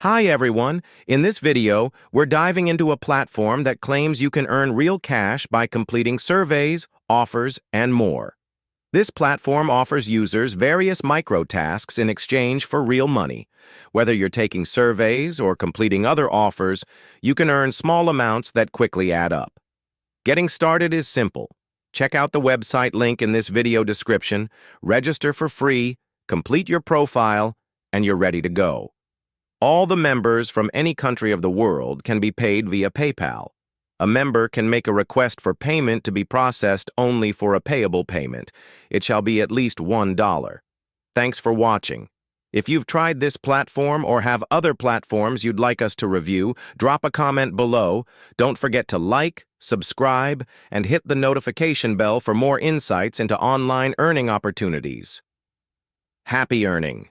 Hi everyone, in this video, we're diving into a platform that claims you can earn real cash by completing surveys, offers, and more. This platform offers users various micro-tasks in exchange for real money. Whether you're taking surveys or completing other offers, you can earn small amounts that quickly add up. Getting started is simple. Check out the website link in this video description, register for free, complete your profile, and you're ready to go. All the members from any country of the world can be paid via PayPal. A member can make a request for payment to be processed only for a payable payment. It shall be at least $1. Thanks for watching. If you've tried this platform or have other platforms you'd like us to review, drop a comment below. Don't forget to like, subscribe, and hit the notification bell for more insights into online earning opportunities. Happy earning!